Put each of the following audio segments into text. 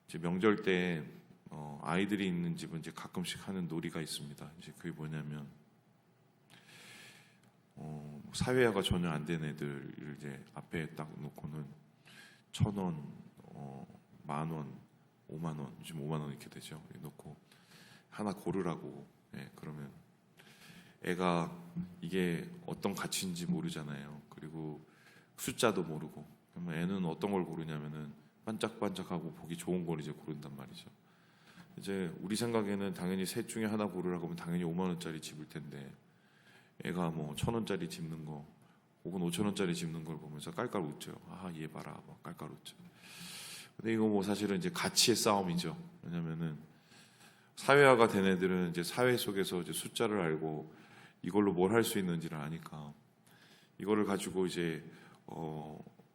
이제 명절 때 아이들이 있는 집은 이제 가끔씩 하는 놀이가 있습니다. 이제 그게 뭐냐면 사회화가 전혀 안 된 애들을 이제 앞에 딱 놓고는 1,000원, 10,000원, 50,000원, 요즘 50,000원 이렇게 되죠. 놓고 하나 고르라고. 예, 그러면 애가 이게 어떤 가치인지 모르잖아요. 그리고 숫자도 모르고. 그러면 애는 어떤 걸 고르냐면은 반짝반짝하고 보기 좋은 걸 이제 고른단 말이죠. 이제 우리 생각에는 당연히 셋 중에 하나 고르라고 하면 당연히 50,000원짜리 집을 텐데 애가 뭐 1,000원짜리 집는 거 혹은 5,000원짜리 집는 걸 보면서 깔깔 웃죠. 아, 얘 봐라. 막 깔깔 웃죠. 근데 이거 뭐 사실은 이제 가치의 싸움이죠. 왜냐면은 사회화가 된 애들은 이제 사회 속에서 이제 숫자를 알고 이걸로 뭘 할 수 있는지를 아니까 이거를 가지고 이제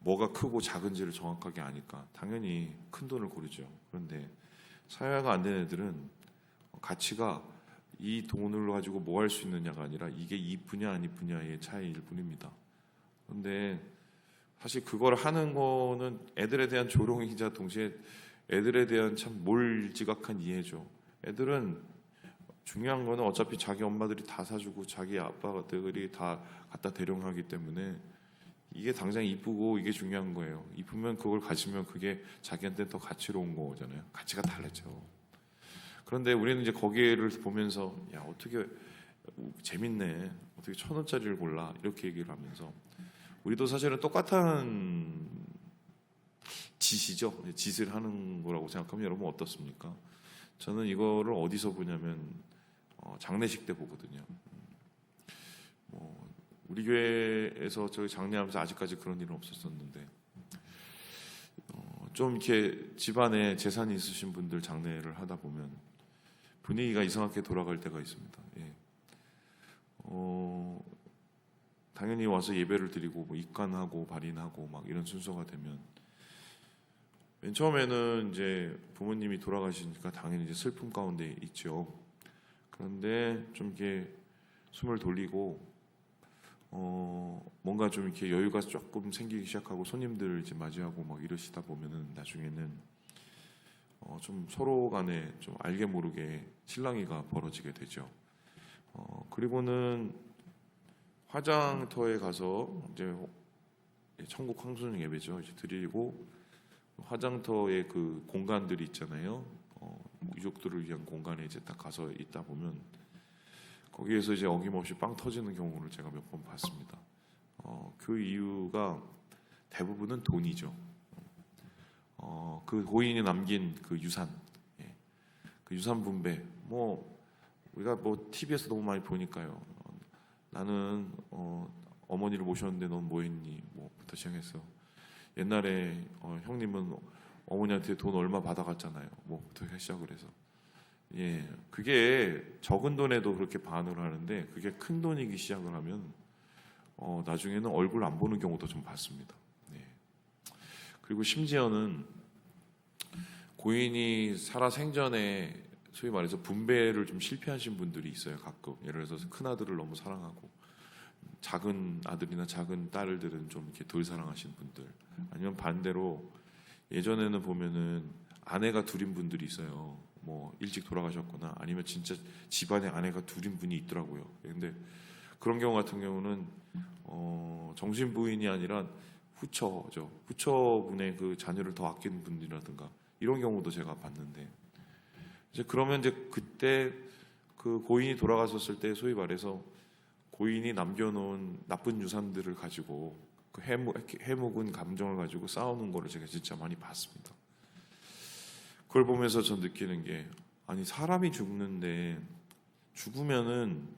뭐가 크고 작은지를 정확하게 아니까 당연히 큰 돈을 고르죠. 그런데 사회화가 안 된 애들은 가치가 이 돈을 가지고 뭐 할 수 있느냐가 아니라 이게 이쁘냐 안 이쁘냐의 차이일 뿐입니다. 그런데 사실 그걸 하는 거는 애들에 대한 조롱이자 동시에 애들에 대한 참 몰지각한 이해죠. 애들은 중요한 거는 어차피 자기 엄마들이 다 사주고 자기 아빠들이 다 갖다 대령하기 때문에 이게 당장 이쁘고 이게 중요한 거예요. 이쁘면 그걸 가지면 그게 자기한테 더 가치로운 거잖아요. 가치가 달라져. 그런데 우리는 이제 거기를 보면서 야, 어떻게 재밌네. 어떻게 1,000원짜리를 골라. 이렇게 얘기를 하면서 우리도 사실은 똑같은 짓이죠. 짓을 하는 거라고 생각하면 여러분 어떻습니까? 저는 이거를 어디서 보냐면 장례식 때 보거든요. 우리 교회에서 저희 장례하면서 아직까지 그런 일은 없었었는데 좀 이렇게 집안에 재산이 있으신 분들 장례를 하다 보면 분위기가 이상하게 돌아갈 때가 있습니다. 예. 당연히 와서 예배를 드리고 뭐 입관하고 발인하고 막 이런 순서가 되면 맨 처음에는 이제 부모님이 돌아가시니까 당연히 이제 슬픔 가운데 있죠. 그런데 좀 이렇게 숨을 돌리고 뭔가 좀 이렇게 여유가 조금 생기기 시작하고 손님들을 이제 맞이하고 막 이러시다 보면은 나중에는 좀 서로 간에 좀 알게 모르게 실랑이가 벌어지게 되죠. 그리고는 화장터에 가서 이제 천국 황소년 예배죠. 이제 드리고 화장터의 그 공간들이 있잖아요. 유족들을 위한 공간에 이제 딱 가서 있다 보면 거기에서 이제 어김없이 빵 터지는 경우를 제가 몇 번 봤습니다. 그 이유가 대부분은 돈이죠. 그 고인이 남긴 그 유산, 예. 그 유산 분배, 뭐 우리가 뭐 TV에서 너무 많이 보니까요. 나는 어머니를 모셨는데 넌 뭐했니? 뭐부터 시작해서 옛날에 형님은 어머니한테 돈 얼마 받아갔잖아요. 뭐부터 시작을 해서. 예, 그게 적은 돈에도 그렇게 반응을 하는데 그게 큰 돈이기 시작을 하면 나중에는 얼굴 안 보는 경우도 좀 봤습니다. 예. 그리고 심지어는 고인이 살아 생전에 소위 말해서 분배를 좀 실패하신 분들이 있어요. 가끔 예를 들어서 큰 아들을 너무 사랑하고 작은 아들이나 작은 딸들은 좀 이렇게 덜 사랑하신 분들, 아니면 반대로 예전에는 보면은 아내가 둘인 분들이 있어요. 뭐 일찍 돌아가셨거나 아니면 진짜 집안에 아내가 둘인 분이 있더라고요. 근데 그런 경우 같은 경우는 정신 부인이 아니라 후처죠. 후처분의 그 자녀를 더 아끼는 분이라든가 이런 경우도 제가 봤는데 이제 그러면 이제 그때 그 고인이 돌아가셨을 때 소위 말해서 고인이 남겨놓은 나쁜 유산들을 가지고 그 해묵은 감정을 가지고 싸우는 거를 제가 진짜 많이 봤습니다. 그걸 보면서 전 느끼는 게 아니 사람이 죽는데 죽으면은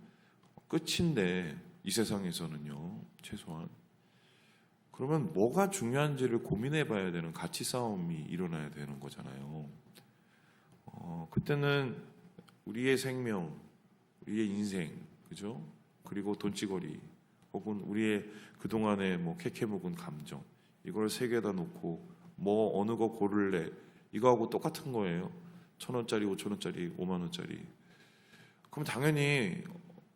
끝인데 이 세상에서는요 최소한 그러면 뭐가 중요한지를 고민해 봐야 되는 가치 싸움이 일어나야 되는 거잖아요. 그때는 우리의 생명, 우리의 인생, 그죠? 그리고 돈찌거리 혹은 우리의 그동안의 뭐 캐캐 묵은 감정 이걸 세 개다 놓고 뭐 어느 거 고를래 이거하고 똑같은 거예요. 1,000원짜리, 5,000원짜리, 50,000원짜리. 그럼 당연히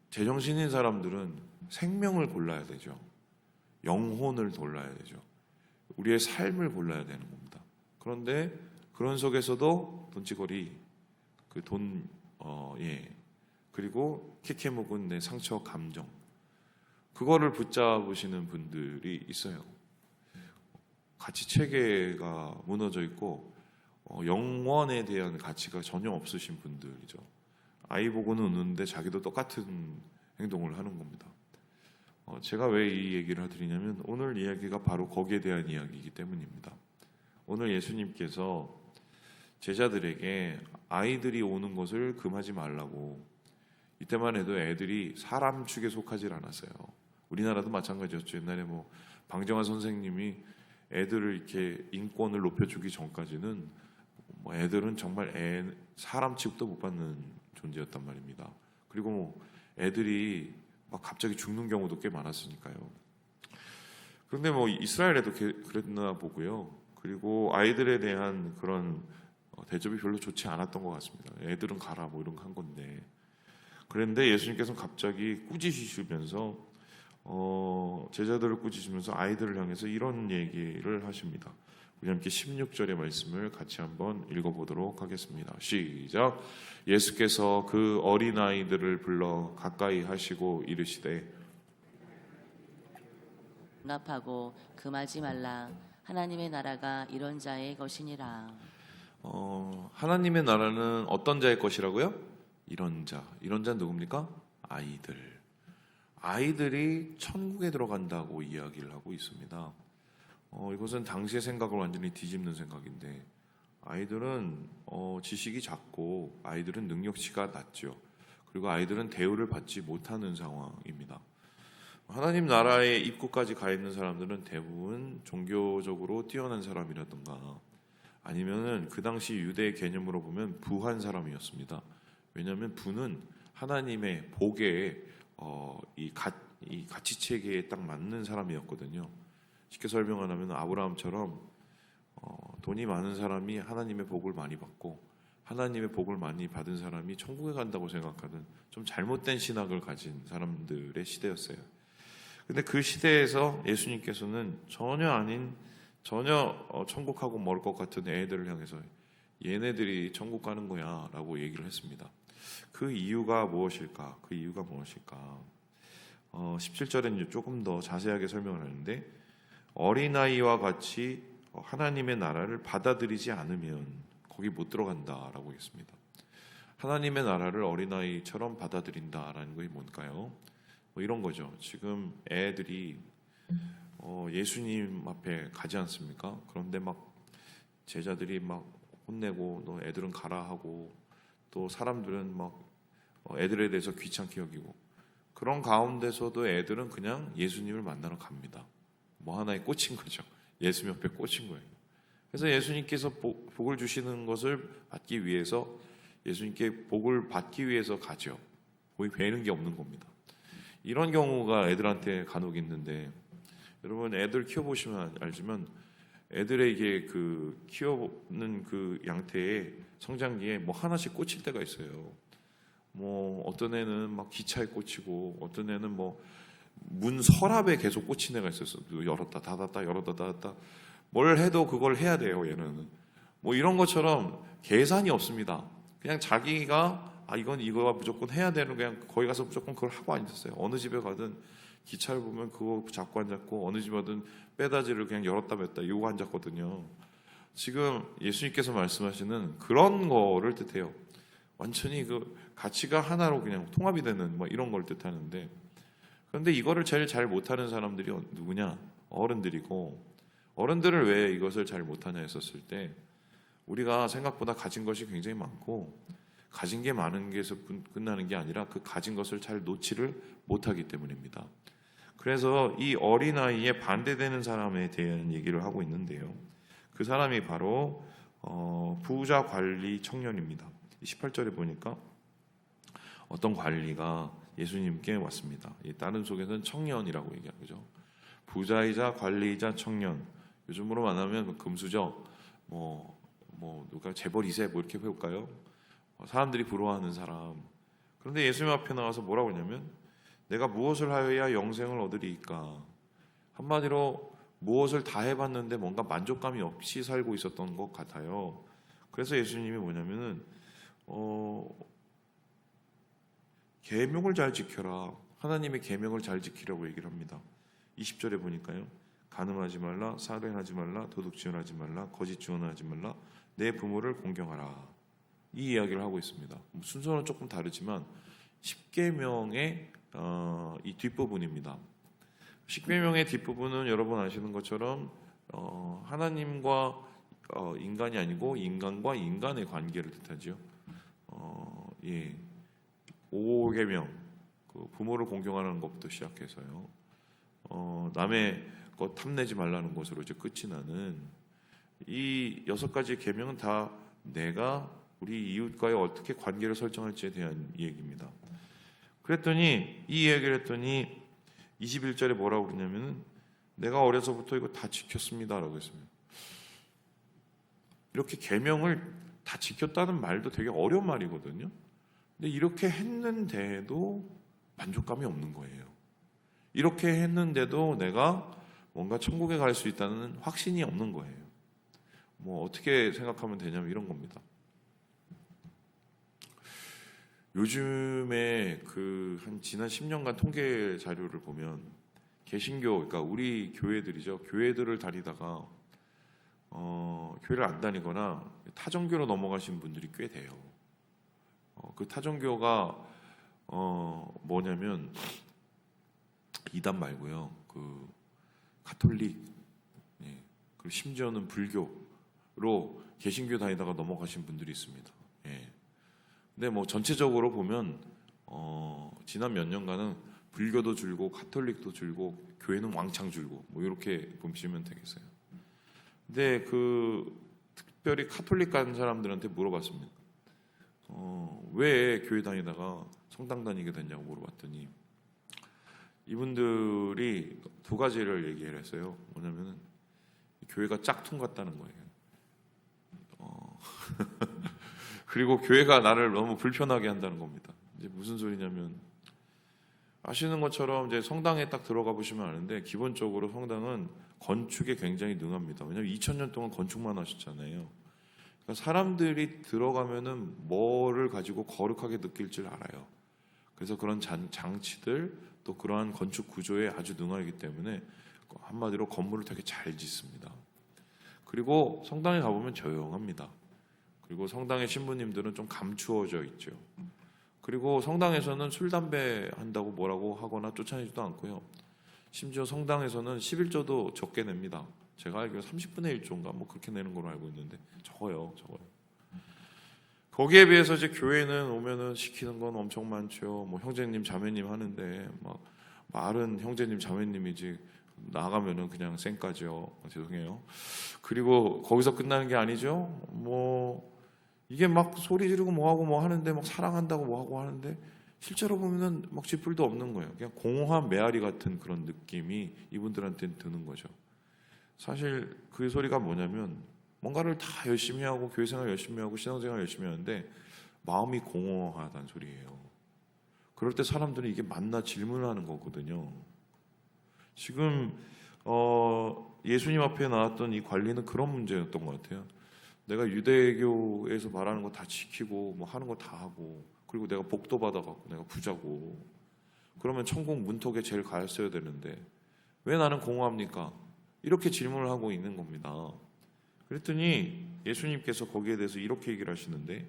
제정신인 사람들은 생명을 골라야 되죠. 영혼을 골라야 되죠. 우리의 삶을 골라야 되는 겁니다. 그런데 그런 속에서도 돈지거리, 그 돈, 예. 그리고 캐캐 묵은 내 상처 감정, 그거를 붙잡으시는 분들이 있어요. 가치 체계가 무너져 있고 영원에 대한 가치가 전혀 없으신 분들이죠. 아이 보고는 웃는데 자기도 똑같은 행동을 하는 겁니다. 제가 왜 이 얘기를 드리냐면 오늘 이야기가 바로 거기에 대한 이야기이기 때문입니다. 오늘 예수님께서 제자들에게 아이들이 오는 것을 금하지 말라고, 이때만 해도 애들이 사람 축에 속하질 않았어요. 우리나라도 마찬가지였죠. 옛날에 뭐 방정환 선생님이 애들을 이렇게 인권을 높여주기 전까지는 뭐 애들은 정말 사람 취급도 못 받는 존재였단 말입니다. 그리고 뭐 애들이 막 갑자기 죽는 경우도 꽤 많았으니까요. 그런데 뭐 이스라엘에도 그랬나 보고요. 그리고 아이들에 대한 그런 대접이 별로 좋지 않았던 것 같습니다. 애들은 가라 뭐 이런 거 한 건데. 그런데 예수님께서는 갑자기 꾸짖으시면서 제자들을 꾸짖으면서 아이들을 향해서 이런 얘기를 하십니다. 우리 함께 16절의 말씀을 같이 한번 읽어보도록 하겠습니다. 시작. 예수께서 그 어린아이들을 불러 가까이 하시고 이르시되 용납하고 금하지 말라. 하나님의 나라가 이런 자의 것이니라. 하나님의 나라는 어떤 자의 것이라고요? 이런 자. 이런 자는 누굽니까? 아이들이 천국에 들어간다고 이야기를 하고 있습니다. 이것은 당시의 생각을 완전히 뒤집는 생각인데, 아이들은 지식이 작고 아이들은 능력치가 낮죠. 그리고 아이들은 대우를 받지 못하는 상황입니다. 하나님 나라에 입구까지 가 있는 사람들은 대부분 종교적으로 뛰어난 사람이라든가 아니면은 그 당시 유대의 개념으로 보면 부한 사람이었습니다. 왜냐하면 부는 하나님의 복에 이 가치 체계에 딱 맞는 사람이었거든요. 쉽게 설명하면 아브라함처럼 돈이 많은 사람이 하나님의 복을 많이 받고 하나님의 복을 많이 받은 사람이 천국에 간다고 생각하는 좀 잘못된 신학을 가진 사람들의 시대였어요. 근데 그 시대에서 예수님께서는 전혀 천국하고 멀 것 같은 애들을 향해서 얘네들이 천국 가는 거야 라고 얘기를 했습니다. 그 이유가 무엇일까? 17절에는 조금 더 자세하게 설명을 하는데, 어린아이와 같이 하나님의 나라를 받아들이지 않으면 거기 못 들어간다라고 했습니다. 하나님의 나라를 어린아이처럼 받아들인다라는 것이 뭔가요? 뭐 이런 거죠. 지금 애들이 예수님 앞에 가지 않습니까? 그런데 막 제자들이 막 혼내고 너 애들은 가라 하고, 또 사람들은 막 애들에 대해서 귀찮게 여기고, 그런 가운데서도 애들은 그냥 예수님을 만나러 갑니다. 뭐 하나에 꽂힌 거죠. 예수님 옆에 꽂힌 거예요. 그래서 예수님께서 복을 주시는 것을 받기 위해서, 예수님께 복을 받기 위해서 가죠. 거의 배는 게 없는 겁니다. 이런 경우가 애들한테 간혹 있는데, 여러분 애들 키워보시면 알지만 애들에게 그 키워는 그 양태의 성장기에 뭐 하나씩 꽂힐 때가 있어요. 뭐 어떤 애는 막 기차에 꽂히고, 어떤 애는 뭐 문 서랍에 계속 꽂힌 애가 있었어. 열었다 닫았다 열었다 닫았다. 뭘 해도 그걸 해야 돼요. 얘는 뭐 이런 것처럼 계산이 없습니다. 그냥 자기가 이거가 무조건 해야 되는, 그냥 거기 가서 무조건 그걸 하고 앉았어요. 어느 집에 가든 기차를 보면 그거 잡고 앉았고, 어느 집에 가든 빼다지를 그냥 열었다 뺐다 이거 앉았거든요. 지금 예수님께서 말씀하시는 그런 거를 뜻해요. 완전히 그 가치가 하나로 그냥 통합이 되는 뭐 이런 걸 뜻하는데, 그런데 이거를 제일 잘 못하는 사람들이 누구냐? 어른들이고, 어른들을 왜 이것을 잘 못하냐 했었을 때, 우리가 생각보다 가진 것이 굉장히 많고, 가진 게 많은 게서 끝나는 게 아니라 그 가진 것을 잘 놓지를 못하기 때문입니다. 그래서 이 어린아이에 반대되는 사람에 대한 얘기를 하고 있는데요. 그 사람이 바로 부자 관리 청년입니다. 18절에 보니까 어떤 관리가 예수님께 왔습니다. 다른 속에서는 청년이라고 얘기하죠. 부자이자 관리이자 청년. 요즘으로 말하면 금수저, 누가 재벌 2세 뭐 이렇게 배울까요? 사람들이 부러워하는 사람. 그런데 예수님 앞에 나와서 뭐라고 하냐면, 내가 무엇을 하여야 영생을 얻으리이까? 한마디로 무엇을 다 해봤는데 뭔가 만족감이 없이 살고 있었던 것 같아요. 그래서 예수님이 뭐냐면은 계명을 잘 지켜라. 하나님의 계명을 잘 지키라고 얘기를 합니다. 20절에 보니까요. 간음하지 말라, 살인하지 말라, 도둑 지원하지 말라, 거짓 증언하지 말라, 내 부모를 공경하라. 이 이야기를 하고 있습니다. 순서는 조금 다르지만 10계명의 이 뒷부분입니다. 10계명의 뒷부분은 여러분 아시는 것처럼 하나님과 인간이 아니고 인간과 인간의 관계를 뜻하죠. 5계명, 그 부모를 공경하는 것부터 시작해서요. 남의 것 탐내지 말라는 것으로 이제 끝이 나는 이 6가지 계명은 다 내가 우리 이웃과의 어떻게 관계를 설정할지에 대한 얘기입니다. 그랬더니 이 이야기를 했더니 21절에 뭐라고 그러냐면은 내가 어려서부터 이거 다 지켰습니다라고 했습니다. 이렇게 계명을 다 지켰다는 말도 되게 어려운 말이거든요. 근데 이렇게 했는데도 만족감이 없는 거예요. 이렇게 했는데도 내가 뭔가 천국에 갈 수 있다는 확신이 없는 거예요. 뭐 어떻게 생각하면 되냐면 이런 겁니다. 요즘에 한 지난 10년간 통계 자료를 보면 개신교, 그러니까 우리 교회들이죠. 교회들을 다니다가 교회를 안 다니거나 타종교로 넘어가신 분들이 꽤 돼요. 그 타종교가 뭐냐면 이단 말고요. 그 가톨릭, 그리고 심지어는 불교로 개신교 다니다가 넘어가신 분들이 있습니다. 근데 뭐 전체적으로 보면 지난 몇 년간은 불교도 줄고 가톨릭도 줄고 교회는 왕창 줄고 뭐 이렇게 보시면 되겠어요. 근데 특별히 가톨릭 간 사람들한테 물어봤습니다. 왜 교회 다니다가 성당 다니게 됐냐고 물어봤더니 이분들이 2가지를 얘기를 했어요. 뭐냐면은 교회가 짝퉁 같다는 거예요. 그리고 교회가 나를 너무 불편하게 한다는 겁니다. 이제 무슨 소리냐면 아시는 것처럼 이제 성당에 딱 들어가 보시면 아는데 기본적으로 성당은 건축에 굉장히 능합니다. 왜냐하면 2000년 동안 건축만 하셨잖아요. 그러니까 사람들이 들어가면은 뭐를 가지고 거룩하게 느낄 줄 알아요. 그래서 그런 장치들 또 그러한 건축 구조에 아주 능하기 때문에 한마디로 건물을 되게 잘 짓습니다. 그리고 성당에 가보면 조용합니다. 그리고 성당의 신부님들은 좀 감추어져 있죠. 그리고 성당에서는 술, 담배 한다고 뭐라고 하거나 쫓아내지도 않고요. 심지어 성당에서는 11조도 적게 냅니다. 제가 알기로 30분의 1조인가 뭐 그렇게 내는 걸로 알고 있는데 적어요. 거기에 비해서 이제 교회는 오면은 시키는 건 엄청 많죠. 뭐 형제님, 자매님 하는데 막 말은 형제님, 자매님이지 나가면은 그냥 쌩까죠. 죄송해요. 그리고 거기서 끝나는 게 아니죠. 뭐 이게 막 소리 지르고 뭐하고 뭐 하는데 막 사랑한다고 뭐하고 하는데 실제로 보면은 막 쥐뿔도 없는 거예요. 그냥 공허한 메아리 같은 그런 느낌이 이분들한테는 드는 거죠. 사실 그 소리가 뭐냐면 뭔가를 다 열심히 하고 교회생활 열심히 하고 신앙생활 열심히 하는데 마음이 공허하다는 소리예요. 그럴 때 사람들은 이게 맞나 질문을 하는 거거든요. 지금 예수님 앞에 나왔던 이 관리는 그런 문제였던 것 같아요. 내가 유대교에서 말하는 거 다 지키고 뭐 하는 거 다 하고 그리고 내가 복도 받아갖고 내가 부자고 그러면 천국 문턱에 제일 가였어야 되는데 왜 나는 공허합니까? 이렇게 질문을 하고 있는 겁니다. 그랬더니 예수님께서 거기에 대해서 이렇게 얘기를 하시는데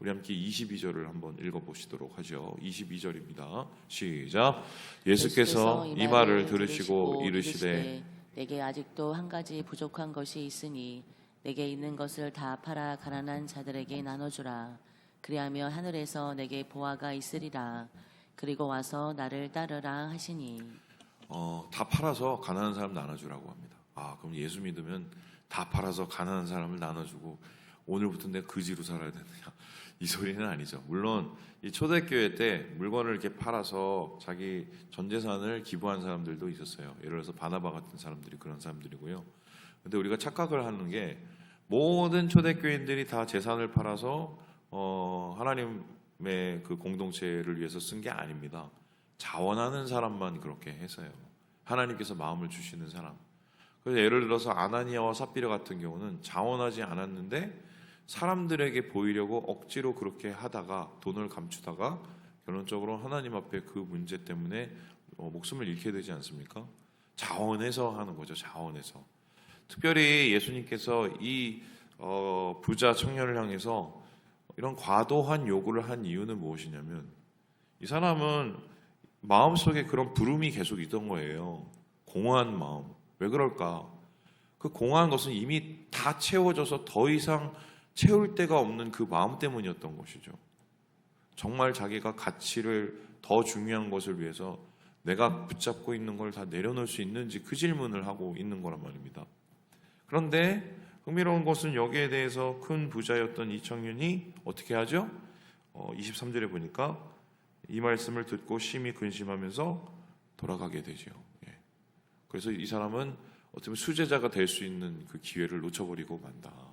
우리 함께 22절을 한번 읽어보시도록 하죠. 22절입니다. 시작. 예수께서 이 말을 들으시고 이르시되 내게 아직도 한 가지 부족한 것이 있으니 내게 있는 것을 다 팔아 가난한 자들에게 나눠주라. 그리하면 하늘에서 내게 보화가 있으리라. 그리고 와서 나를 따르라 하시니 다 팔아서 가난한 사람 나눠주라고 합니다. 그럼 예수 믿으면 다 팔아서 가난한 사람을 나눠주고 오늘부터 내가 그지로 살아야 되느냐 이 소리는 아니죠. 물론 이 초대교회 때 물건을 이렇게 팔아서 자기 전 재산을 기부한 사람들도 있었어요. 예를 들어서 바나바 같은 사람들이 그런 사람들이고요. 근데 우리가 착각을 하는 게 모든 초대교인들이 다 재산을 팔아서 하나님의 그 공동체를 위해서 쓴 게 아닙니다. 자원하는 사람만 그렇게 해서요. 하나님께서 마음을 주시는 사람. 그래서 예를 들어서 아나니아와 삽비라 같은 경우는 자원하지 않았는데 사람들에게 보이려고 억지로 그렇게 하다가 돈을 감추다가 결론적으로 하나님 앞에 그 문제 때문에 목숨을 잃게 되지 않습니까? 자원해서 하는 거죠. 자원해서. 특별히 예수님께서 이 부자 청년을 향해서 이런 과도한 요구를 한 이유는 무엇이냐면 이 사람은 마음속에 그런 부름이 계속 있던 거예요. 공허한 마음. 왜 그럴까? 그 공허한 것은 이미 다 채워져서 더 이상 채울 데가 없는 그 마음 때문이었던 것이죠. 정말 자기가 가치를 더 중요한 것을 위해서 내가 붙잡고 있는 걸 다 내려놓을 수 있는지 그 질문을 하고 있는 거란 말입니다. 그런데 흥미로운 것은 여기에 대해서 큰 부자였던 이 청년이 어떻게 하죠? 23절에 보니까 이 말씀을 듣고 심히 근심하면서 돌아가게 되죠. 예. 그래서 이 사람은 어떻게 보면 수제자가 될 수 있는 그 기회를 놓쳐버리고 만다.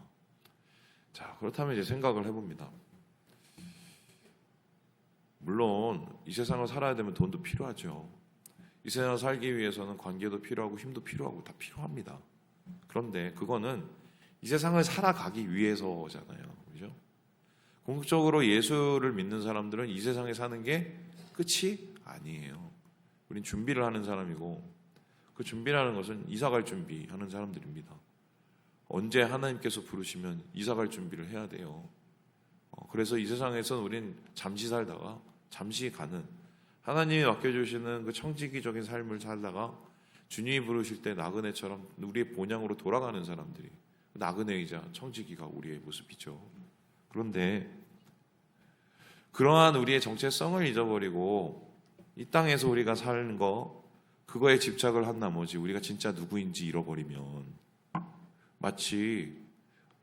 자, 그렇다면 이제 생각을 해봅니다. 물론 이 세상을 살아야 되면 돈도 필요하죠. 이 세상을 살기 위해서는 관계도 필요하고 힘도 필요하고 다 필요합니다. 그런데 그거는 이 세상을 살아가기 위해서잖아요. 그죠? 궁극적으로 예수를 믿는 사람들은 이 세상에 사는 게 끝이 아니에요. 우린 준비를 하는 사람이고 그 준비라는 것은 이사갈 준비하는 사람들입니다. 언제 하나님께서 부르시면 이사갈 준비를 해야 돼요. 그래서 이 세상에서는 우린 잠시 살다가 잠시 가는 하나님이 맡겨주시는 그 청지기적인 삶을 살다가 주님이 부르실 때 나그네처럼 우리의 본향으로 돌아가는 사람들이 나그네이자 청지기가 우리의 모습이죠. 그런데 그러한 우리의 정체성을 잊어버리고 이 땅에서 우리가 사는 거 그거에 집착을 한 나머지 우리가 진짜 누구인지 잃어버리면 마치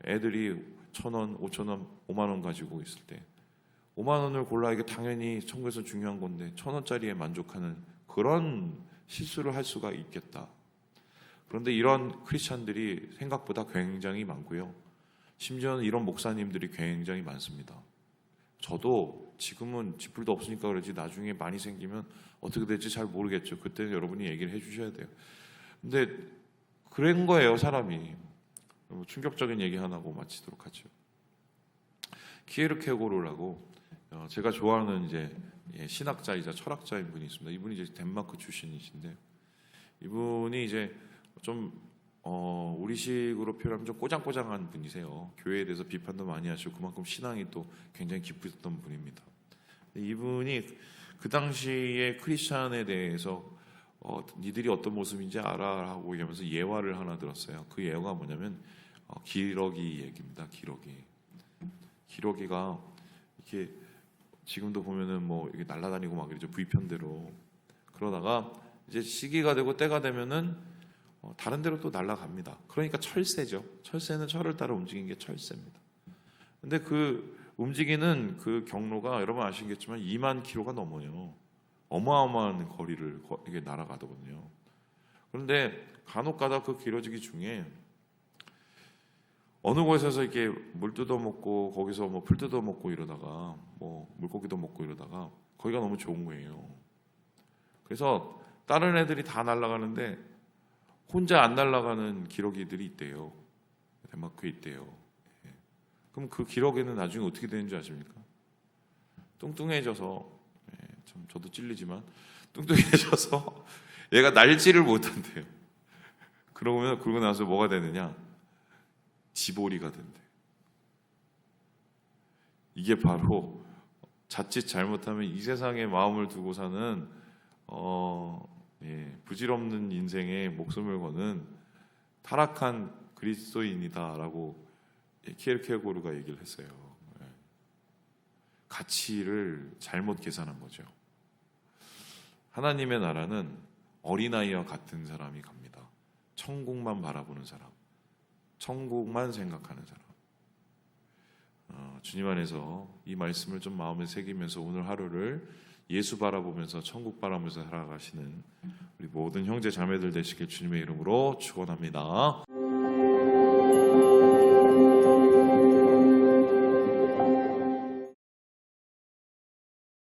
애들이 1,000원, 5,000원, 5만 원 가지고 있을 때 5만 원을 골라 이게 당연히 천국에서 중요한 건데 1,000원짜리에 만족하는 그런 실수를 할 수가 있겠다. 그런데 이런 크리스찬들이 생각보다 굉장히 많고요. 심지어는 이런 목사님들이 굉장히 많습니다. 저도 지금은 지풀도 없으니까 그러지 나중에 많이 생기면 어떻게 될지 잘 모르겠죠. 그때는 여러분이 얘기를 해주셔야 돼요. 근데 그런 거예요, 사람이. 충격적인 얘기 하나고 마치도록 하죠. 키에르케고르라고 제가 좋아하는 이제 신학자이자 철학자인 분이 있습니다. 이분이 이제 덴마크 출신이신데 이분이 이제 좀 우리식으로 표현하면 좀 꼬장꼬장한 분이세요. 교회에 대해서 비판도 많이 하시고 그만큼 신앙이 또 굉장히 깊으셨던 분입니다. 이분이 그 당시에 크리스찬에 대해서 니들이 어떤 모습인지 알아 하고 얘기하면서 예화를 하나 들었어요. 그 예화가 뭐냐면 기러기 얘기입니다. 기러기가 이렇게 지금도 보면은 뭐 이게 날아다니고 막 이러죠. 부위편대로. 그러다가 이제 시기가 되고 때가 되면은 다른 데로 또 날아갑니다. 그러니까 철새죠. 철새는 철을 따라 움직이는 게 철새입니다. 근데 그 움직이는 그 경로가 여러분 아시겠지만 2만 킬로가 넘어요. 어마어마한 거리를 이게 날아가거든요. 그런데 간혹가다 그 길어지기 중에 어느 곳에서 이렇게 물 뜯어 먹고 거기서 뭐 풀 뜯어 먹고 이러다가 뭐 물고기도 먹고 이러다가 거기가 너무 좋은 거예요. 그래서 다른 애들이 다 날아가는데 혼자 안 날아가는 기러기들이 있대요. 덴마크에 있대요. 그럼 그 기러기는 나중에 어떻게 되는지 아십니까? 뚱뚱해져서 참 저도 찔리지만 뚱뚱해져서 얘가 날지를 못한대요. 그러고 나서 뭐가 되느냐? 지보리가 된대. 이게 바로 자칫 잘못하면 이 세상에 마음을 두고 사는 부질없는 인생에 목숨을 거는 타락한 그리스도인이다라고 키에르케고르가 얘기를 했어요. 가치를 잘못 계산한 거죠. 하나님의 나라는 어린아이와 같은 사람이 갑니다. 천국만 바라보는 사람, 천국만 생각하는 사람. 주님 안에서 이 말씀을 좀 마음에 새기면서 오늘 하루를 예수 바라보면서 천국 바라보면서 살아가시는 우리 모든 형제 자매들 되시길 주님의 이름으로 축원합니다.